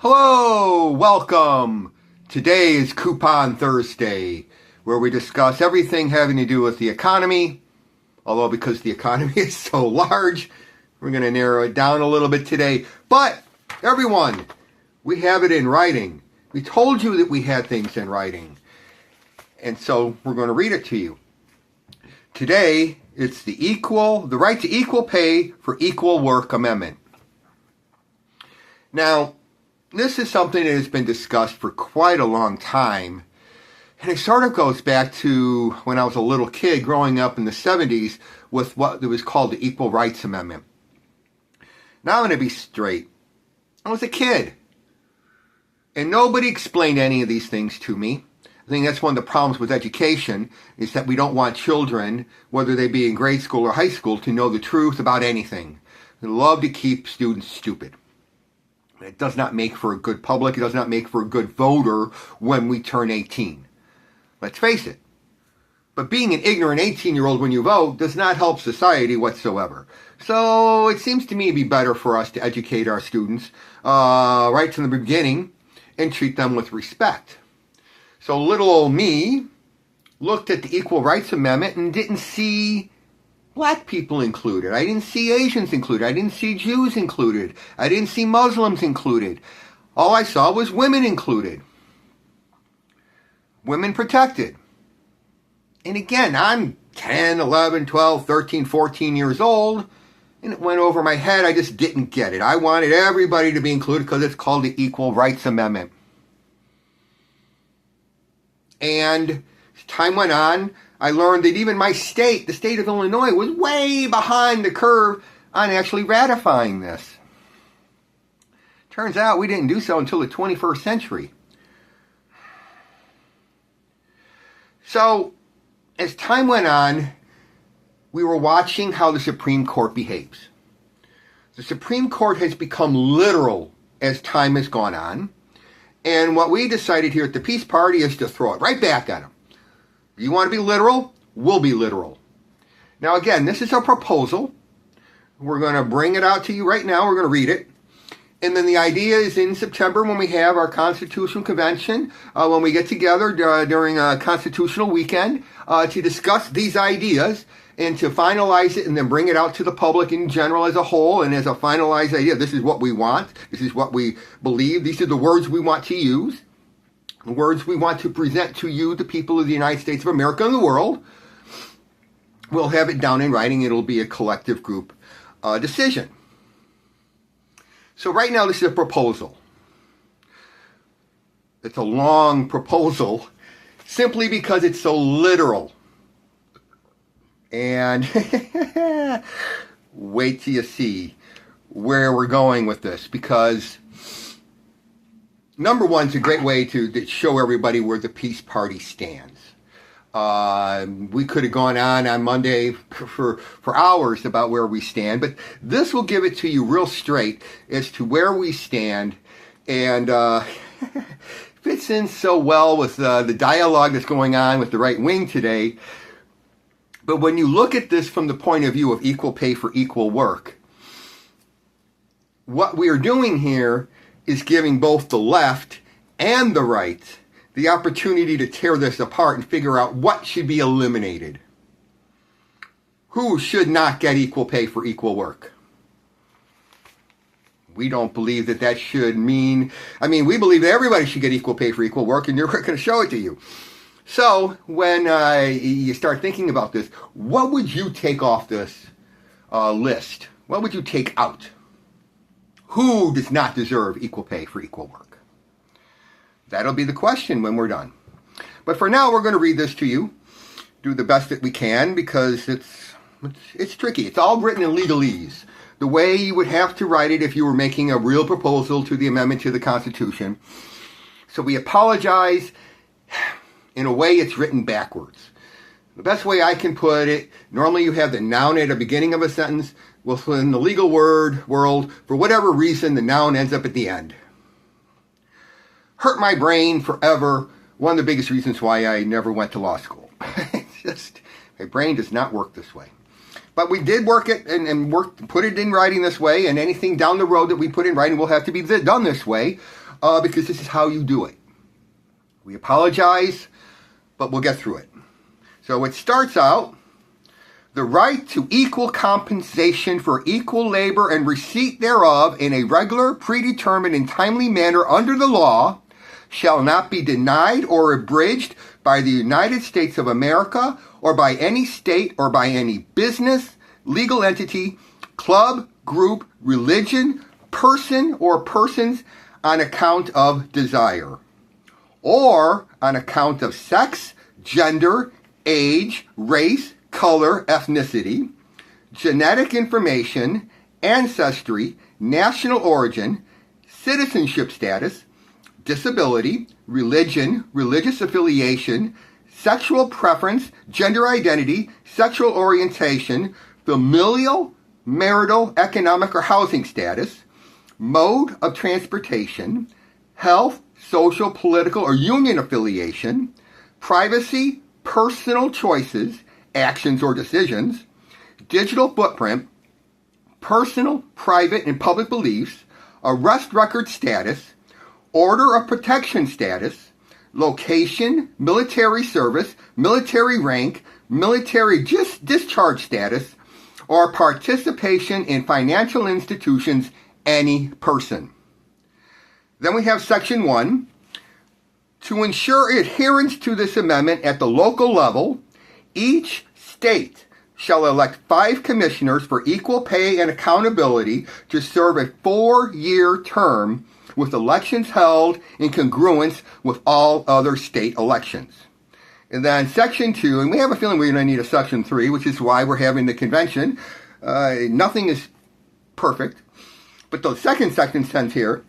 Hello, welcome. Today is Coupon Thursday, where we discuss everything having to do with the economy. Although because the economy is so large, we're going to narrow it down a little bit today. But everyone, we have it in writing. We told you that we had things in writing. And so we're going to read it to you. Today, it's the right to equal pay for equal work amendment. Now, this is something that has been discussed for quite a long time. And it sort of goes back to when I was a little kid growing up in the 70s with what was called the Equal Rights Amendment. Now I'm going to be straight. I was a kid. And nobody explained any of these things to me. I think that's one of the problems with education, is that we don't want children, whether they be in grade school or high school, to know the truth about anything. We love to keep students stupid. It does not make for a good public. It does not make for a good voter when we turn 18. Let's face it. But being an ignorant 18-year-old when you vote does not help society whatsoever. So it seems to me to be better for us to educate our students right from the beginning and treat them with respect. So little old me looked at the Equal Rights Amendment and didn't see Black people included. I didn't see Asians included. I didn't see Jews included. I didn't see Muslims included. All I saw was women included. Women protected. And again, I'm 10, 11, 12, 13, 14 years old, and it went over my head. I just didn't get it. I wanted everybody to be included because it's called the Equal Rights Amendment. And as time went on, I learned that even my state, the state of Illinois, was way behind the curve on actually ratifying this. Turns out we didn't do so until the 21st century. So, as time went on, we were watching how the Supreme Court behaves. The Supreme Court has become literal as time has gone on. And what we decided here at the Peace Party is to throw it right back at them. You want to be literal? We'll be literal. Now again, this is a proposal. We're going to bring it out to you right now. We're going to read it. And then the idea is in September when we have our Constitutional Convention, when we get together during a constitutional weekend to discuss these ideas and to finalize it and then bring it out to the public in general as a whole and as a finalized idea. This is what we want. This is what we believe. These are the words we want to use. The words we want to present to you, the people of the United States of America and the world. We'll have it down in writing. It'll be a collective group decision. So right now, this is a proposal. It's a long proposal simply because it's so literal. And wait till you see where we're going with this, because number one, it's a great way to show everybody where the Peace Party stands. We could have gone on Monday for hours about where we stand, but this will give it to you real straight as to where we stand, and fits in so well with the dialogue that's going on with the right wing today. But when you look at this from the point of view of equal pay for equal work, what we are doing here is giving both the left and the right the opportunity to tear this apart and figure out what should be eliminated. Who should not get equal pay for equal work? We don't believe that should mean, we believe that everybody should get equal pay for equal work, and we're going to show it to you. So when you start thinking about this, what would you take off this list? What would you take out? Who does not deserve equal pay for equal work? That'll be the question when we're done. But for now, we're going to read this to you. Do the best that we can, because it's tricky. It's all written in legalese. The way you would have to write it if you were making a real proposal to the amendment to the Constitution. So we apologize. In a way, it's written backwards. The best way I can put it, normally you have the noun at the beginning of a sentence. Well, in the legal world, for whatever reason, the noun ends up at the end. Hurt my brain forever. One of the biggest reasons why I never went to law school. My brain does not work this way. But we did work it and put it in writing this way, and anything down the road that we put in writing will have to be done this way. because this is how you do it. We apologize, but we'll get through it. So it starts out, the right to equal compensation for equal labor and receipt thereof in a regular, predetermined, and timely manner under the law shall not be denied or abridged by the United States of America or by any state or by any business, legal entity, club, group, religion, person, or persons on account of desire, or on account of sex, gender, age, race, color, ethnicity, genetic information, ancestry, national origin, citizenship status, disability, religion, religious affiliation, sexual preference, gender identity, sexual orientation, familial, marital, economic, or housing status, mode of transportation, health, social, political, or union affiliation, privacy, personal choices, actions or decisions, digital footprint, personal, private, and public beliefs, arrest record status, order of protection status, location, military service, military rank, military discharge status, or participation in financial institutions, any person. Then we have Section 1. To ensure adherence to this amendment at the local level, each state shall elect 5 commissioners for equal pay and accountability to serve a 4-year term with elections held in congruence with all other state elections. And then Section 2, and we have a feeling we're going to need a Section 3, which is why we're having the convention. Nothing is perfect. But the second section says here,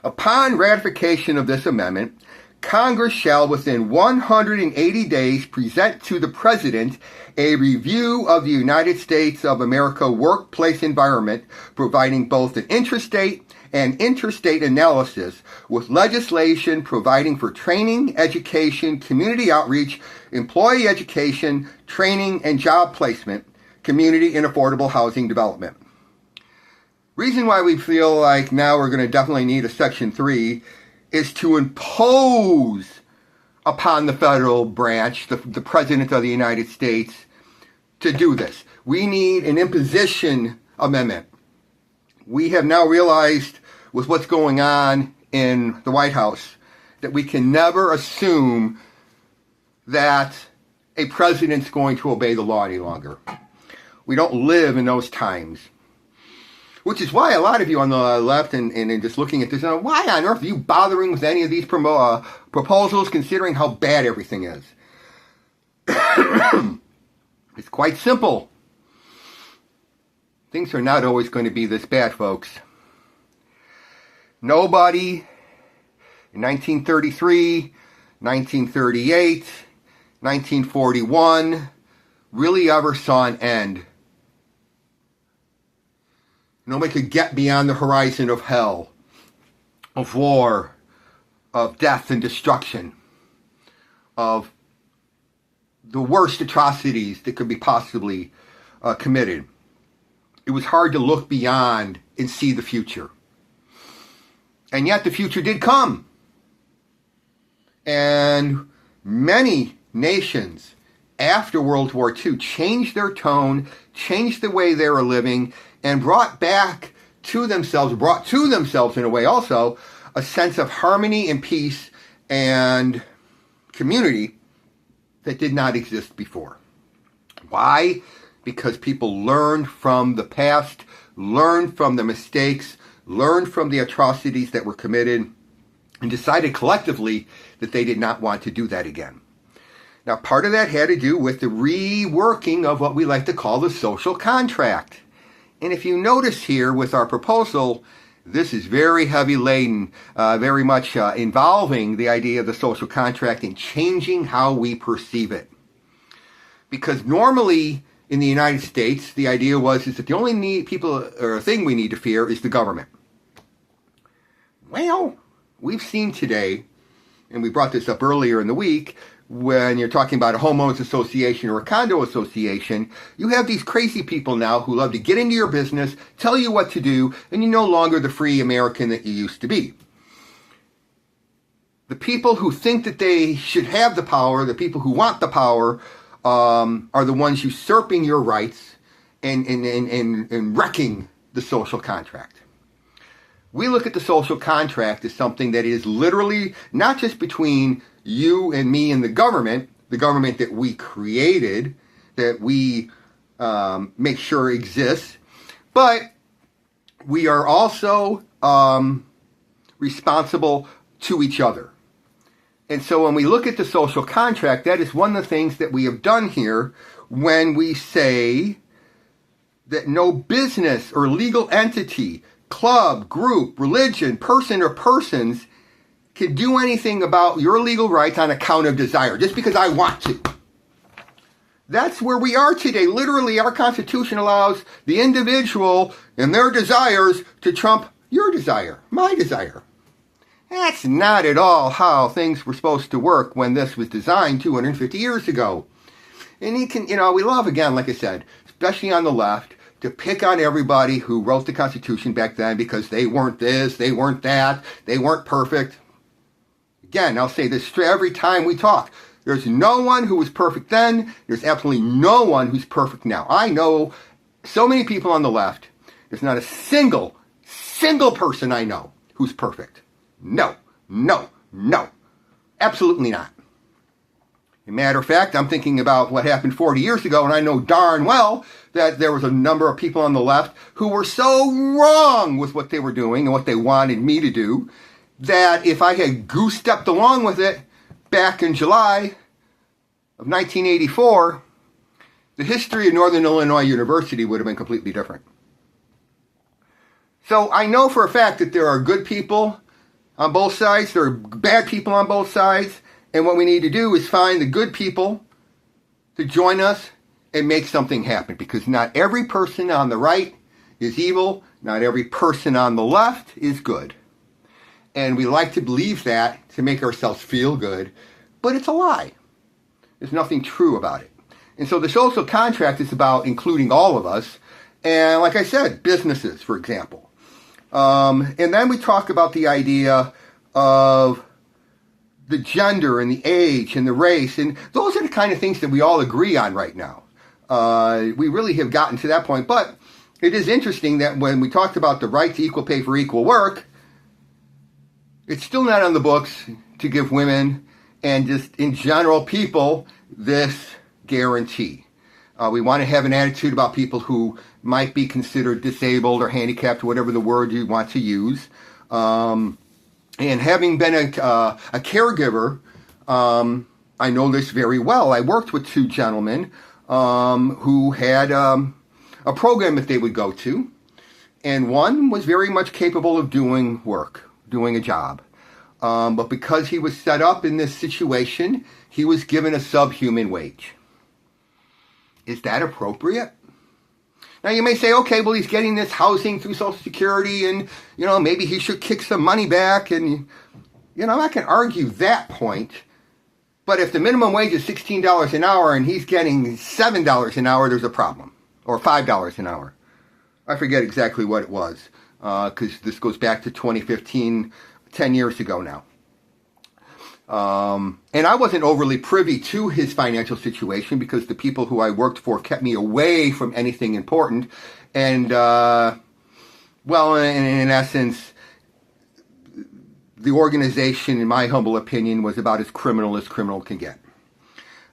upon ratification of this amendment, Congress shall within 180 days present to the President a review of the United States of America workplace environment, providing both an intrastate and interstate analysis with legislation providing for training, education, community outreach, employee education, training, and job placement, community and affordable housing development. Reason why we feel like now we're going to definitely need a Section 3 is to impose upon the federal branch, the President of the United States, to do this. We need an imposition amendment. We have now realized with what's going on in the White House that we can never assume that a president's going to obey the law any longer. We don't live in those times. Which is why a lot of you on the left and just looking at this, why on earth are you bothering with any of these proposals considering how bad everything is? It's quite simple. Things are not always going to be this bad, folks. Nobody in 1933, 1938, 1941 really ever saw an end. Nobody could get beyond the horizon of hell, of war, of death and destruction, of the worst atrocities that could be possibly committed. It was hard to look beyond and see the future. And yet the future did come. And many nations after World War II changed their tone, changed the way they were living, and brought to themselves in a way also, a sense of harmony and peace and community that did not exist before. Why? Because people learned from the past, learned from the mistakes, learned from the atrocities that were committed, and decided collectively that they did not want to do that again. Now, part of that had to do with the reworking of what we like to call the social contract. And if you notice here with our proposal, this is very heavy laden, very much involving the idea of the social contract and changing how we perceive it. Because normally in the United States, the idea is that the only thing we need to fear is the government. Well, we've seen today, and we brought this up earlier in the week, when you're talking about a homeowners association or a condo association, you have these crazy people now who love to get into your business, tell you what to do, and you're no longer the free American that you used to be. The people who think that they should have the power, the people who want the power, are the ones usurping your rights and wrecking the social contract. We look at the social contract as something that is literally not just between you and me and the government that we created, that we make sure exists, but we are also responsible to each other. And so when we look at the social contract, that is one of the things that we have done here when we say that no business or legal entity, club, group, religion, person or persons can do anything about your legal rights on account of desire, just because I want to. That's where we are today. Literally, our Constitution allows the individual and their desires to trump your desire, my desire. That's not at all how things were supposed to work when this was designed 250 years ago. And we love, again, like I said, especially on the left, to pick on everybody who wrote the Constitution back then because they weren't this, they weren't that, they weren't perfect. Again, I'll say this every time we talk. There's no one who was perfect then. There's absolutely no one who's perfect now. I know so many people on the left. There's not a single person I know who's perfect. No. Absolutely not. As a matter of fact, I'm thinking about what happened 40 years ago, and I know darn well that there was a number of people on the left who were so wrong with what they were doing and what they wanted me to do, that if I had goose-stepped along with it back in July of 1984, the history of Northern Illinois University would have been completely different. So I know for a fact that there are good people on both sides, there are bad people on both sides, and what we need to do is find the good people to join us and make something happen, because not every person on the right is evil, not every person on the left is good. And we like to believe that to make ourselves feel good, but it's a lie. There's nothing true about it. And so the social contract is about including all of us, and like I said, businesses, for example. And then we talk about the idea of the gender and the age and the race, and those are the kind of things that we all agree on right now. We really have gotten to that point, but it is interesting that when we talked about the right to equal pay for equal work, it's still not on the books to give women and just in general people this guarantee. We want to have an attitude about people who might be considered disabled or handicapped, whatever the word you want to use. And having been a caregiver, I know this very well. I worked with two gentlemen who had a program that they would go to, and one was very much capable of doing work, doing a job. But because he was set up in this situation, he was given a subhuman wage. Is that appropriate? Now you may say, okay, well, he's getting this housing through Social Security and, maybe he should kick some money back. And, I can argue that point. But if the minimum wage is $16 an hour and he's getting $7 an hour, there's a problem. Or $5 an hour. I forget exactly what it was, because this goes back to 2015, 10 years ago now. And I wasn't overly privy to his financial situation because the people who I worked for kept me away from anything important. And, in essence, the organization, in my humble opinion, was about as criminal can get.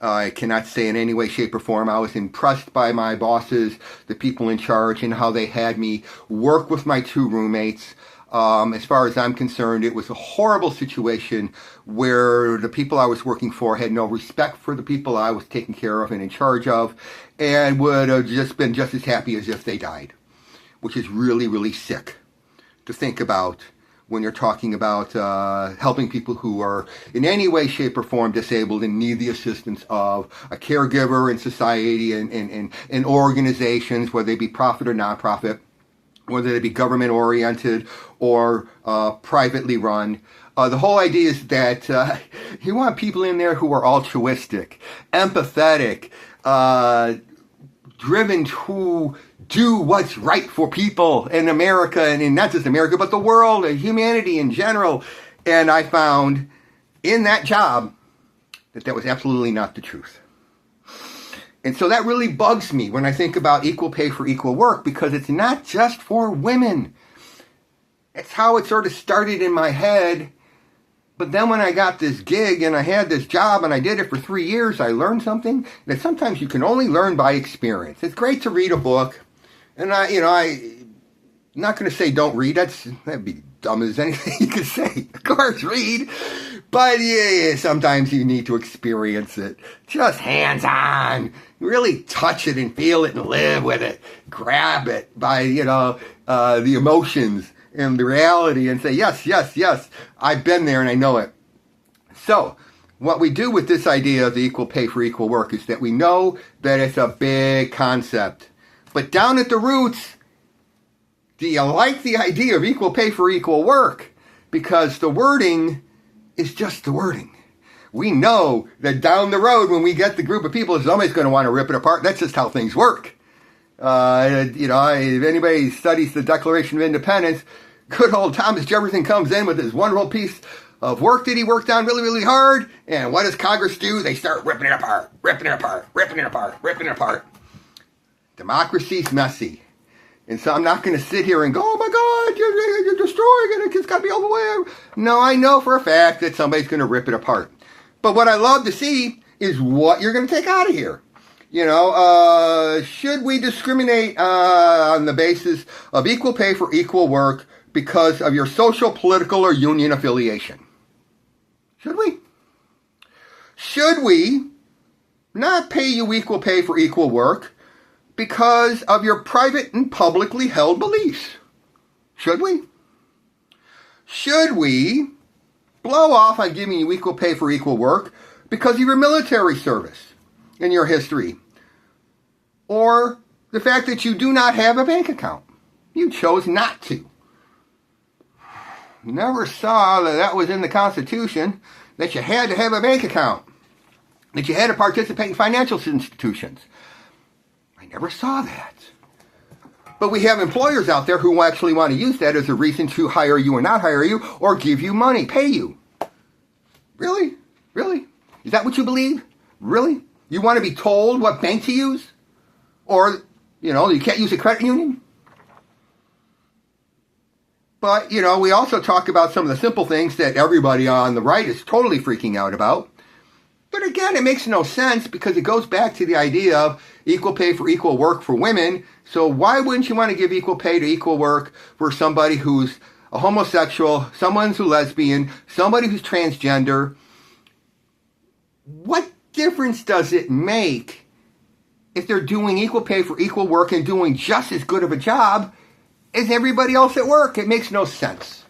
I cannot say in any way, shape, or form I was impressed by my bosses, the people in charge, and how they had me work with my two roommates. As far as I'm concerned, it was a horrible situation where the people I was working for had no respect for the people I was taking care of and in charge of, and would have just been just as happy as if they died, which is really, really sick to think about when you're talking about helping people who are in any way, shape, or form disabled and need the assistance of a caregiver in society and organizations, whether they be profit or nonprofit, whether they be government-oriented or privately run. The whole idea is that you want people in there who are altruistic, empathetic, driven to do what's right for people in America, and in not just America, but the world and humanity in general. And I found in that job that was absolutely not the truth. And so that really bugs me when I think about equal pay for equal work, because it's not just for women. It's how it sort of started in my head. But then when I got this gig and I had this job and I did it for 3 years, I learned something that sometimes you can only learn by experience. It's great to read a book. And I'm not going to say don't read. That'd be dumb as anything you could say. Of course, read. But yeah, sometimes you need to experience it. Just hands-on. Really touch it and feel it and live with it. Grab it by, the emotions and the reality and say, yes, yes, yes, I've been there and I know it. So, what we do with this idea of the equal pay for equal work is that we know that it's a big concept. But down at the roots, do you like the idea of equal pay for equal work? Because the wording is just the wording. We know that down the road when we get the group of people, somebody's going to want to rip it apart. That's just how things work. If anybody studies the Declaration of Independence, good old Thomas Jefferson comes in with his wonderful piece of work that he worked on really, really hard. And what does Congress do? They start ripping it apart, ripping it apart, ripping it apart, ripping it apart. Democracy's messy. And so I'm not going to sit here and go, oh my God, you're destroying it. It's got to be all the way. No, I know for a fact that somebody's going to rip it apart. But what I love to see is what you're going to take out of here. Should we discriminate on the basis of equal pay for equal work because of your social, political, or union affiliation? Should we? Should we not pay you equal pay for equal work because of your private and publicly held beliefs? Should we? Should we blow off on giving you equal pay for equal work because of your military service and your history? Or the fact that you do not have a bank account? You chose not to. Never saw that was in the Constitution, that you had to have a bank account, that you had to participate in financial institutions. I never saw that. But we have employers out there who actually want to use that as a reason to hire you or not hire you, or give you money, pay you. Really? Really? Is that what you believe? Really? You want to be told what bank to use? Or, you can't use a credit union? But, we also talk about some of the simple things that everybody on the right is totally freaking out about. But again, it makes no sense because it goes back to the idea of equal pay for equal work for women. So why wouldn't you want to give equal pay to equal work for somebody who's a homosexual, someone who's a lesbian, somebody who's transgender? What difference does it make if they're doing equal pay for equal work and doing just as good of a job as everybody else at work? It makes no sense.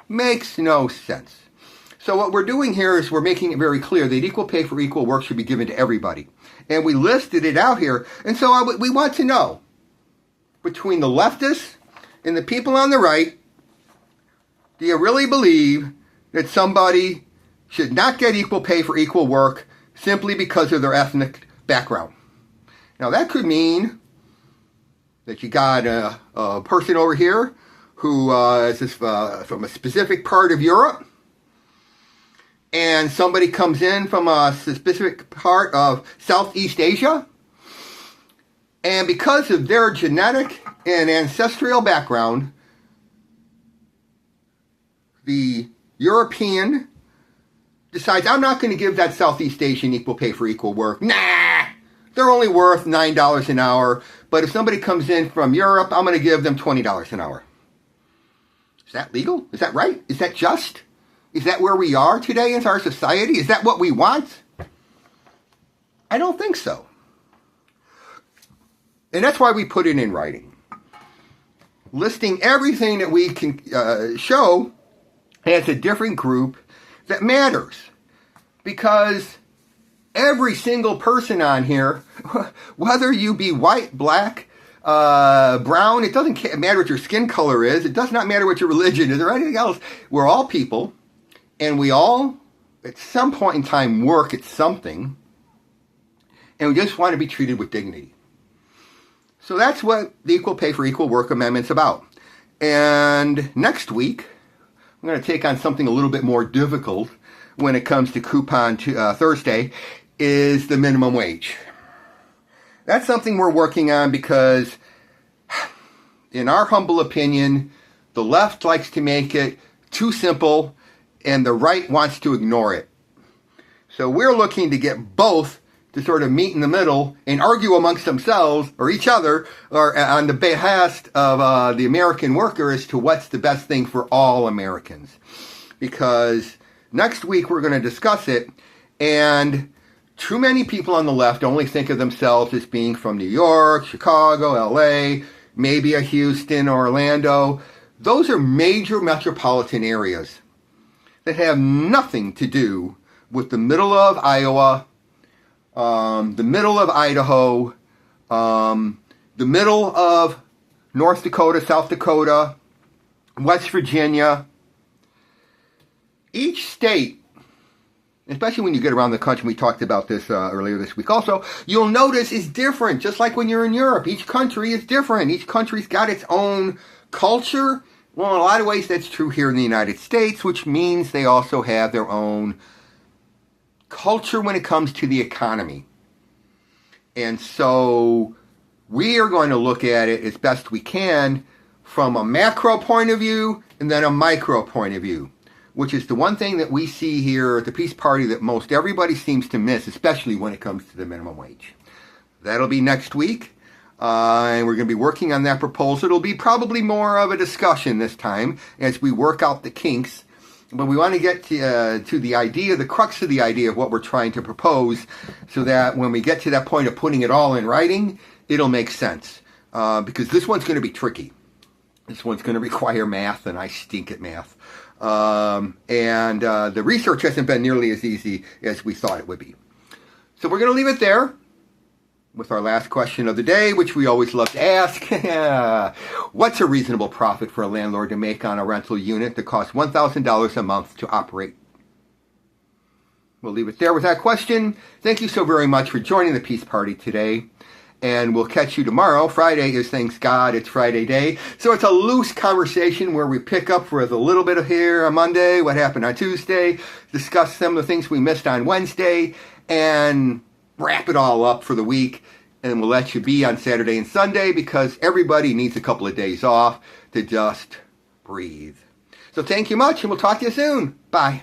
Makes no sense. So what we're doing here is we're making it very clear that equal pay for equal work should be given to everybody. And we listed it out here. And so we want to know, between the leftists and the people on the right, do you really believe that somebody should not get equal pay for equal work simply because of their ethnic background? Now that could mean that you got a person over here who is from a specific part of Europe, and somebody comes in from a specific part of Southeast Asia, and because of their genetic and ancestral background, the European decides, I'm not going to give that Southeast Asian equal pay for equal work. Nah, they're only worth $9 an hour. But if somebody comes in from Europe, I'm going to give them $20 an hour. Is that legal? Is that right? Is that just? Is that where we are today in our society? Is that what we want? I don't think so. And that's why we put it in writing. Listing everything that we can show as a different group that matters. Because every single person on here, whether you be white, black, brown, it doesn't matter what your skin color is, it does not matter what your religion is or anything else, we're all people, and we all, at some point in time, work at something, and we just want to be treated with dignity. So that's what the Equal Pay for Equal Work Amendment's about. And next week, I'm going to take on something a little bit more difficult. when it comes to Coupon Thursday is the minimum wage. That's something we're working on because, in our humble opinion, the left likes to make it too simple and the right wants to ignore it. So we're looking to get both to sort of meet in the middle and argue amongst themselves or each other or on the behest of the American worker as to what's the best thing for all Americans. Because next week we're going to discuss it, and too many people on the left only think of themselves as being from New York, Chicago, LA, maybe a Houston, Orlando. Those are major metropolitan areas that have nothing to do with the middle of Iowa, the middle of Idaho, the middle of North Dakota, South Dakota, West Virginia. Each state, especially when you get around the country, we talked about this earlier this week also, you'll notice is different. Just like when you're in Europe, each country is different. Each country's got its own culture. Well, in a lot of ways that's true here in the United States, which means they also have their own culture when it comes to the economy. And so we are going to look at it as best we can from a macro point of view and then a micro point of view, which is the one thing that we see here at the Peace Party that most everybody seems to miss, especially when it comes to the minimum wage. That'll be next week, and we're going to be working on that proposal. It'll be probably more of a discussion this time as we work out the kinks. But we want to get to the idea, the crux of the idea of what we're trying to propose, so that when we get to that point of putting it all in writing, it'll make sense. Because this one's going to be tricky. This one's going to require math, and I stink at math. And the research hasn't been nearly as easy as we thought it would be. So we're going to leave it there with our last question of the day, which we always love to ask. What's a reasonable profit for a landlord to make on a rental unit that costs $1,000 a month to operate? We'll leave it there with that question. Thank you so very much for joining the Peace Party today. And we'll catch you tomorrow. Friday is, thanks God, it's Friday day. So it's a loose conversation where we pick up with a little bit of here on Monday, what happened on Tuesday, discuss some of the things we missed on Wednesday, and wrap it all up for the week. And we'll let you be on Saturday and Sunday because everybody needs a couple of days off to just breathe. So thank you much, and we'll talk to you soon. Bye.